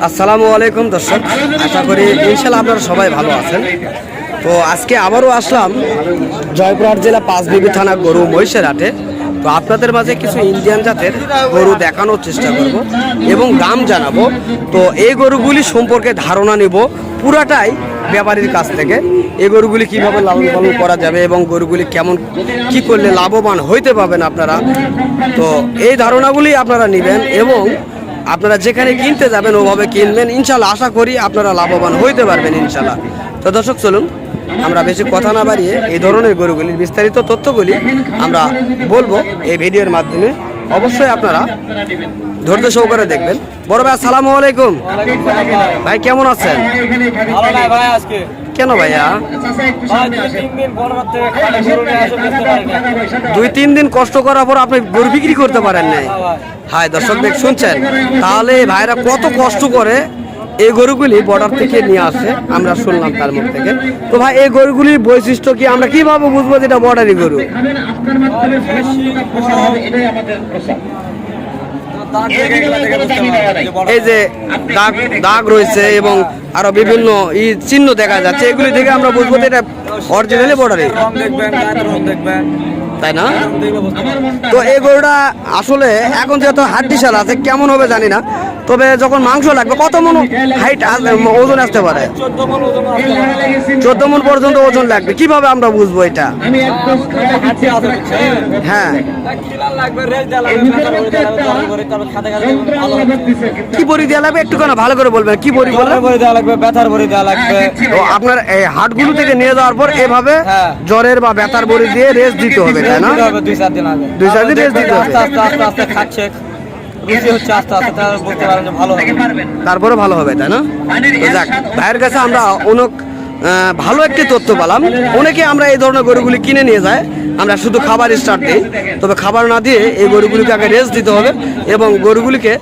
আসসালামু আলাইকুম দর্শক, আশা করি ইনশাআল্লাহ আপনারা সবাই ভালো আছেন। তো আজকে আবারও আসলাম জয়পুরহাট জেলা পাঁচবিবি থানা গরু মহিষের হাটে। তো আপনাদের মাঝে কিছু ইন্ডিয়ান জাতের গরু দেখানোর চেষ্টা করব এবং দাম জানাবো। তো এই গরুগুলি সম্পর্কে ধারণা নিব পুরাটাই ব্যাপারীর কাছ থেকে। এই গরুগুলি কীভাবে লালন পালন করা যাবে এবং গরুগুলি কেমন কি করলে লাভবান হইতে পারবেন আপনারা, তো এই ধারণাগুলি আপনারা নেবেন এবং আপনারা যেখানে কিনতে যাবেন ওভাবে কিনবেন। ইনশাল্লাহ আশা করি আপনারা লাভবান হইতে পারবেন ইনশাল্লাহ। তো দর্শক চলুন আমরা বেশি কথা না বাড়িয়ে এই ধরনের গরুগুলির বিস্তারিত তথ্যগুলি আমরা বলবো এই ভিডিওর মাধ্যমে। অবশ্যই আপনারা ধৈর্য সহকারে দেখবেন। বড় ভাই আসসালামু আলাইকুম। ভাই কেমন আছেন? কেন ভাইয়া 2-3 দিন কষ্ট করার পর আপনি গরু বিক্রি করতে পারেন নাই? হাই দর্শক দেখ শুনছেন, তাহলে ভাইরা কত কষ্ট করে এই গরুগুলি বর্ডার থেকে নিয়ে আসে, আমরা শুনলাম তার মুখ থেকে। তো ভাই এই গরুগুলির বৈশিষ্ট্য কি, আমরা কিভাবে বুঝবো যে এটা বর্ডারি গরু? এই যে দাগ দাগ রয়েছে এবং আরো বিভিন্ন চিহ্ন দেখা যাচ্ছে, এগুলি থেকে আমরা বুঝবো যে এটা অরিজিনালি বর্ডারি, তাই না? তো এই গরুটা আসলে এখন যেহেতু হাড্ডিসাল আছে, কেমন হবে জানি না, তবে যখন মাংস লাগবে কত মন হাইট ওজন আসতে পারে? 14 মন পর্যন্ত ওজন লাগবে। কিভাবে আমরা বুঝবো এটা? হ্যাঁ, কি বড়ি দেওয়া লাগবে একটু কেন ভালো করে বলবেন? কি বড়ি দেওয়া লাগবে? ব্যথার বড়ি দেওয়া লাগবে। তো আপনার এই হাটগুলো থেকে নিয়ে যাওয়ার পর এভাবে জ্বরের বা ব্যথার বড়ি দিয়ে রেস্ট দিতে হবে, তাই না? 2-4 দিন আগে 2-4 দিন রেস্ট দিতে হবে। আস্তে খাচ্ছে, তারপরে ভালো হবে, তাই না? যাক, ভাইয়ের কাছে আমরা অনেক ভালো একটি তথ্য পেলাম। অনেকে আমরা এই ধরনের গরুগুলি কিনে নিয়ে যায়, আমরা শুধু খাবার স্টার্ট দিই, তবে খাবার না দিয়ে এই গরুগুলিকে আগে রেস্ট দিতে হবে এবং গরুগুলিকে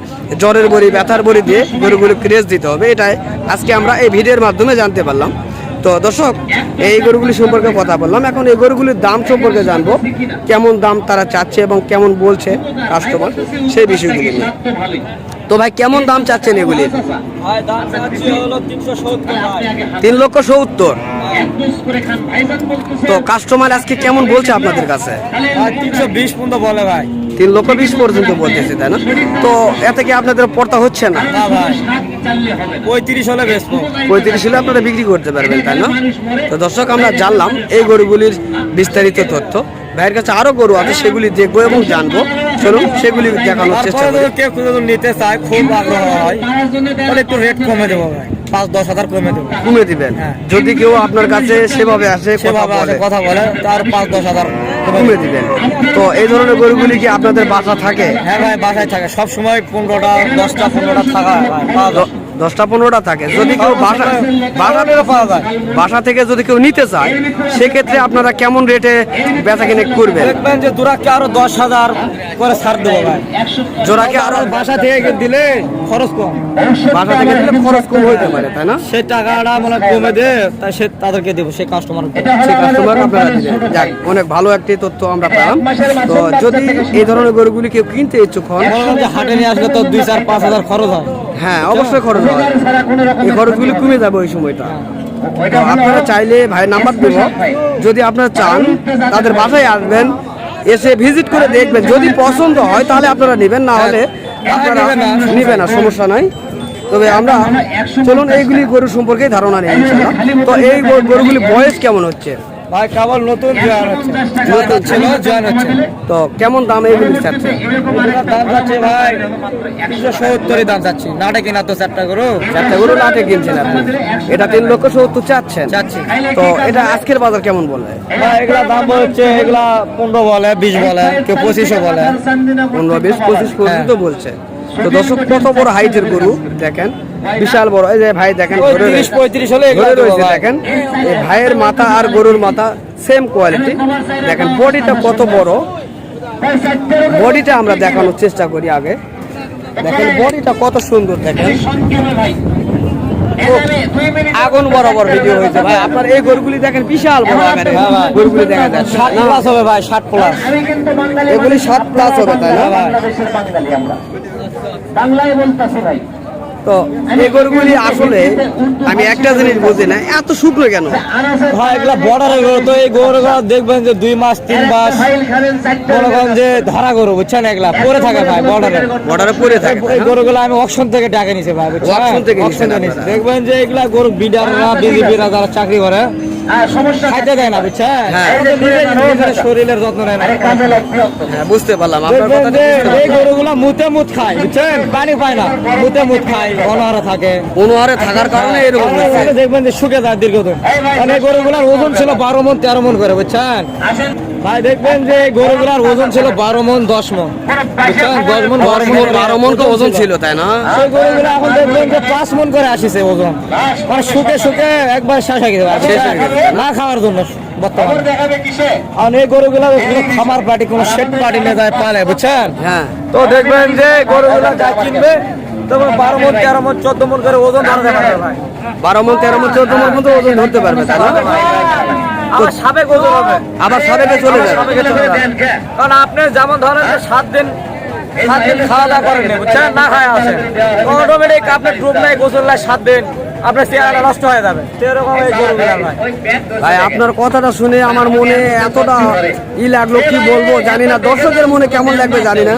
জ্বরের বড়ি ব্যথার বড়ি দিয়ে গরুগুলিকে রেস্ট দিতে হবে। এটাই আজকে আমরা এই ভিডিওর মাধ্যমে জানতে পারলাম। তো দর্শক, এই গরুগুলি সম্পর্কে কথা বললাম, এখন এই গরুগুলির দাম সম্পর্কে জানবো, কেমন দাম তারা চাচ্ছে এবং কেমন বলছে কাস্টমার, সেই বিষয়গুলি নিয়ে। তো ভাই কেমন দাম চাচ্ছেন এগুলির? 3,70,000। তো কাস্টমার আজকে কেমন বলছে আপনাদের কাছে? 320 পর্যন্ত বলে ভাই। 3,20,000 পর্যন্ত বলতেছে, তাই না? তো এতে কি আপনাদের পড়তা হচ্ছে না? না ভাই, 35 হলে বেচবো। 35 হলে আপনারা বিক্রি করতে পারবেন, তাই না? তো দর্শক, আমরা জানলাম এই গরুগুলির বিস্তারিত তথ্য। ভাইয়ের কাছে আরো গরু আছে, সেগুলি দেখবো এবং জানবো। চলুন সেগুলি দেখানোর চেষ্টা করি। কেউ নিতে চায়, খুব আগ্রহ হয়, তাহলে একটু রেট কমে দেবো ভাই, 5-10 হাজার কমে দিবেন। যদি কেউ আপনার কাছে সেভাবে আসে, কথা বলে, তার 5-10 হাজার কমে দিবেন। তো এই ধরনের গরুগুলি কি আপনাদের বাসা থাকে? হ্যাঁ ভাই, বাসায় থাকে সব সময়। 15টা 10টা 15টা থাকা, 10টা-15টা থাকে। যদি কেউ বাসা থেকে যদি কেউ নিতে চায়, সেক্ষেত্রে আপনারা কেমন রেটে বেচা কিনে করবেন? দেখবেন যে জোড়াকে আরো 10,000 করে ছাড় দেবো ভাই। জোড়াকে আরো বাসা থেকে দিলে খরচ কম, বাসা থেকে দিলে খরচ কম হইতে পারে, তাই না? সেই টাকাটা মানে কমে দে, তাই সে তাদেরকে দেবো, সেই কাস্টমার আপনারা দিবেন। যাক, অনেক ভালো একটি তথ্য আমরা পেলাম। তো যদি এই ধরনের গরুগুলি কেউ কিনতে ইচ্ছুক হন, হাটে নিয়ে আসলে তো 2-4-5 হাজার খরচ হয়। হ্যাঁ, অবশ্যই খরচ হয়। এই খরচগুলি কমে যাবে ওই সময়টা। তো আপনারা চাইলে ভাই নাম্বার দেব, যদি আপনারা চান তাদের বাসায় আসবেন, এসে ভিজিট করে দেখবেন। যদি পছন্দ হয় তাহলে আপনারা নেবেন, না হলে আপনারা নেবেন না, সমস্যা নাই। তবে আমরা চলুন এইগুলি গরু সম্পর্কে ধারণা নেই ইনশাআল্লাহ। তো এই গরুগুলি বয়স কেমন হচ্ছে ভাই? কেবল নতুন জয়েন হচ্ছে। তো কেমন দাম এইগুলি চাচ্ছে? দাম যাচ্ছে ভাই 370 দাম চাচ্ছি। নাটে কিনা তো 4টা গরু নাটে কিনছেন আপনি, এটা 3,70,000 চাচ্ছেন। তো এটা আজকের বাজার কেমন বলে? এগুলা দাম বলছে, এগুলা 15 বলে, 20 বলে, কেউ 25 বলে। 15, 20, 25 পর্যন্ত বলছে। তো দর্শক, কত বড় হাইটের গরু দেখেন, বিশাল বড়। এই যে ভাই দেখেন, 30-35 হলে দেখেন এই ভাইয়ের মাথা আর গরুর মাথা সেম কোয়ালিটি। দেখেন বডিটা কত বড়, বডিটা আমরা দেখানোর চেষ্টা করি আগে। দেখেন বডিটা কত সুন্দর, দেখেন আগুন বরাবর ভিডিও হয়েছে ভাই। আপনার এই গরুগুলি দেখেন বিশাল বড় আকারে গরুগুলি দেখা যাচ্ছে। 7+ হবে ভাই, 7+। এগুলি 7+ হবে, তাই না? বাংলায় বলতেছে ভাই, তো এই গরুগুলি আসলে আমি একটা জিনিস বুঝি না, এত শুকনো কেন? ভাই এগুলা বর্ডারের গরু, তো এই গরুগুলো দেখবেন যে 2 মাস 3 মাস মনে করেন যে ধরা গরু, বুঝছেন, এগুলা পরে থাকে ভাই বর্ডারে পরে থাকে। এই গরুগুলো আমি অকশন থেকে ডাকে নিছে ভাই, বুঝছেন, অকশন থেকে অকশন নিছেন নিছে। আপনারা। দেখবেন যে এগুলা গরু বিডাররা বিজিবিরা যারা চাকরি করে খাইতে দেয় না, বুঝছেন, হ্যাঁ। নিজের শরীরের যত্ন নেয় না। হ্যাঁ, বুঝতে পারলাম আপনার দেখবেন কথাটা, যে বুঝতে এই পারলাম। গরুগুলা মুতে মুত খায়, বুঝছেন, পানি পায় না, মুতে মুত খায়, অনাহারে থাকে। অনুহারে থাকার কারণে এরকম হচ্ছে। দেখবেন যে শুকে যায় দীর্ঘদিন। কারণ এই গরুগুলার ওজন ছিল 12 মণ 13 মণ করে, বুঝছেন ভাই। দেখবেন যে এই গরুগুলার ওজন ছিল 12 মণ 10 মণ, বুঝছেন, 10 মণ 12 মণ তো ওজন ছিল, তাই না? সেই গরুগুলো এখন দেখবেন যে 5 মণ করে আসিছে ওজন, মানে শুকে শুকে একবার শেষ হয়ে গেছে ভাই, শেষ হয়ে গেছে। না খাওয়ার জন্য বর্তমানে। আর এই গরুগুলা কোনো খামার পার্টি, কোনো শেড পার্টি নিয়ে যায় পালে, বুঝছেন। হ্যাঁ, তো দেখবেন যে গরুগুলা যা কিনবে তখন 12 মণ 13 মণ 14 মণ করে ওজন ধরতে পারবে ভাই। 12 মণ 13 মণ 14 মণ পর্যন্ত ওজন ধরতে পারবে, তাই না? আবার সাবেক ওজন হবে, আবার সাবেকে চলে যাবে। সাবেকে চলে যাবে। কারণ আপনি যেমন ধরেন যে 7 দিন খাওয়া দাওয়া করেন, বুঝছেন, না খায় আসেন, অটোমেটিক আপনার ডুব নাই, গোসল নাই 7 দিন, আপনার চেহারা নষ্ট হয়ে যাবে। সেরকম এই গরুগুলা ভাই। ভাই আপনার কথাটা শুনে আমার মনে এতটা লাগলো, কি বলবো জানি না, দর্শকের মনে কেমন লাগবে জানি না।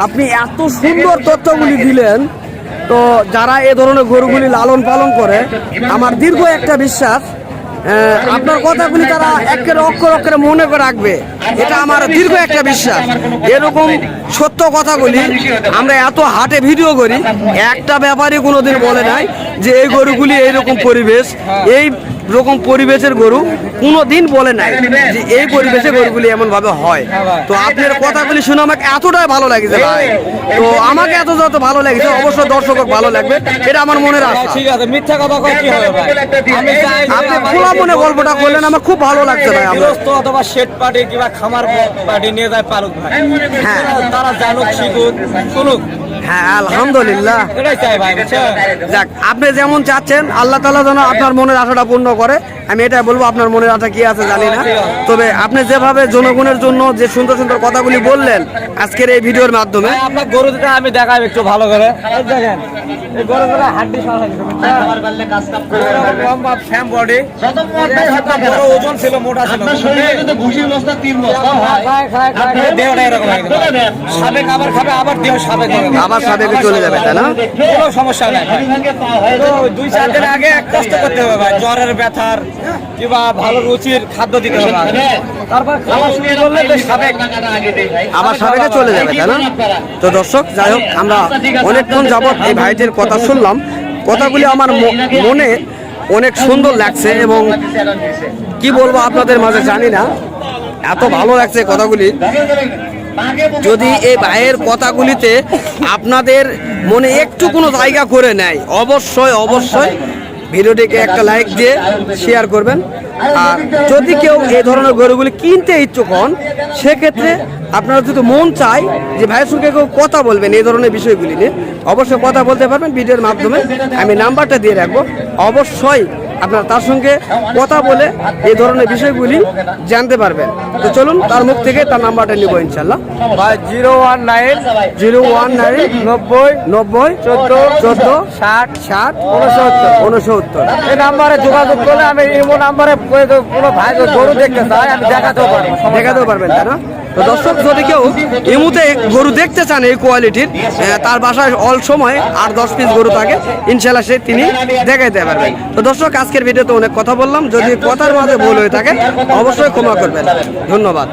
আপনি এত সুন্দর তথ্যগুলি দিলেন, তো যারা এ ধরনের গরুগুলি লালন পালন করে, আমার দীর্ঘ একটা বিশ্বাস আপনার কথাগুলি তারা একের অক্ষর অক্ষরে মনে করে রাখবে, এটা আমার দীর্ঘ একটা বিশ্বাস। এরকম সত্য কথাগুলি আমরা এত হাটে ভিডিও করি, একটা ব্যাপারই কোনোদিন বলে নাই যে এই গরুগুলি এইরকম পরিবেশ, এই রকম পরিবেশের গরু কোনোদিন বলে নাই যে এই পরিবেশে গরুগুলি এমন ভাবে হয়। তো আপনার কথাগুলি শুনে আমাকে এতটাই ভালো লাগছে ভাই, তো আমাকে এত যত ভালো লাগছে অবশ্যই দর্শক ভালো লাগবে, এটা আমার মনের আশা। ঠিক আছে, মিথ্যা কথা কই কি হবে ভাই? আমি চাই যে আপনি আমাদের খোলা মনে গল্পটা করলেন, আমার খুব ভালো লাগছে ভাই। আমরা গৃহস্থ অথবা শেড পার্টি কিংবা খামার পার্টি নিয়ে যায় পালুক ভাই, হ্যাঁ। তারা জানুক, শিখুক, শুনুক, হ্যাঁ, আলহামদুলিল্লাহ। এটাই চাই ভাই, বুঝছেন। যাক, আপনি যেমন চাচ্ছেন আল্লাহ তাআলা যেন আপনার মনের আশাটা পূর্ণ করে, আমি এটাই বলবো। আপনার মনের আশা কি আছে জানি না, তবে আপনি যেভাবে জনগণের জন্য যে সুন্দর সুন্দর কথাগুলি বললেন আজকের এই ভিডিওর মাধ্যমে, ভাই আপনার গরু দুটো আমি দেখাই একটু ভালো করে। এই দেখেন, এই গরুগুলো হাড্ডি সহ লম্বা ফ্যাম বডি, বড় ওজন ছিল, মোটা ছিল, দেহটা এরকম হয়ে গেল। সাবেক আবার খাবে, আবার দেহ সাবেক হবে, আবার সাবেকে চলে যাবে, তাই না? কোনো সমস্যা নাই। তো 2-4 দিন আগে কষ্ট করতে হবে ভাই, জ্বরের ব্যথার কিংবা ভালো রুচির খাদ্য দিতে হবে, তারপর খাওয়া শুরু করলে বেশ সাবেক আবার সাবেকে চলে যাবে, তাই না? তো দর্শক, যাই হোক, আমরা অনেকক্ষণ যাবত এই ভাইটির কথা শুনলাম, কথাগুলি আমার মনে অনেক সুন্দর লাগছে, এবং কি বলবো আপনাদের মাঝে জানি না, এত ভালো লাগছে কথাগুলি। যদি এই ভাইয়ের কথাগুলিতে আপনাদের মনে একটু কোনো জায়গা করে নেয়, অবশ্যই অবশ্যই ভিডিওটিকে একটা লাইক দিয়ে শেয়ার করবেন। আর যদি কেউ এই ধরনের গরুগুলি কিনতে ইচ্ছুক হন, সেক্ষেত্রে আপনারা যদি মন চায় যে ভাইয়ের সঙ্গে কেউ কথা বলবেন এই ধরনের বিষয়গুলি নিয়ে, অবশ্যই কথা বলতে পারবেন ভিডিওর মাধ্যমে, আমি নাম্বারটা দিয়ে রাখবো। অবশ্যই আপনারা তার সঙ্গে কথা বলে এই ধরনের বিষয়গুলি জানতে পারবেন। তো চলুন তার মুখ থেকে তার নাম্বারটা নিব ইনশাল্লাহ। ভাই 019 019 90 90 14 60 60 69 এই নাম্বারে যোগাযোগ করলে আমি ইমো নাম্বারে কোনো ভাই গরু দেখতে চাই, আমি দেখাতেও পারবো, দেখাতেও পারবেন, তাই না? তো দর্শক, যদি কেউ ইমুতে গরু দেখতে চান এই কোয়ালিটির, তার বাসায় অল সময় 8-10 পিস গরু থাকে, ইনশাল্লাহ সে তিনি দেখাইতে পারবেন। তো দর্শক, আজকের ভিডিওতে অনেক কথা বললাম, যদি কথার মাঝে ভুল হয়ে থাকে অবশ্যই ক্ষমা করবেন। ধন্যবাদ।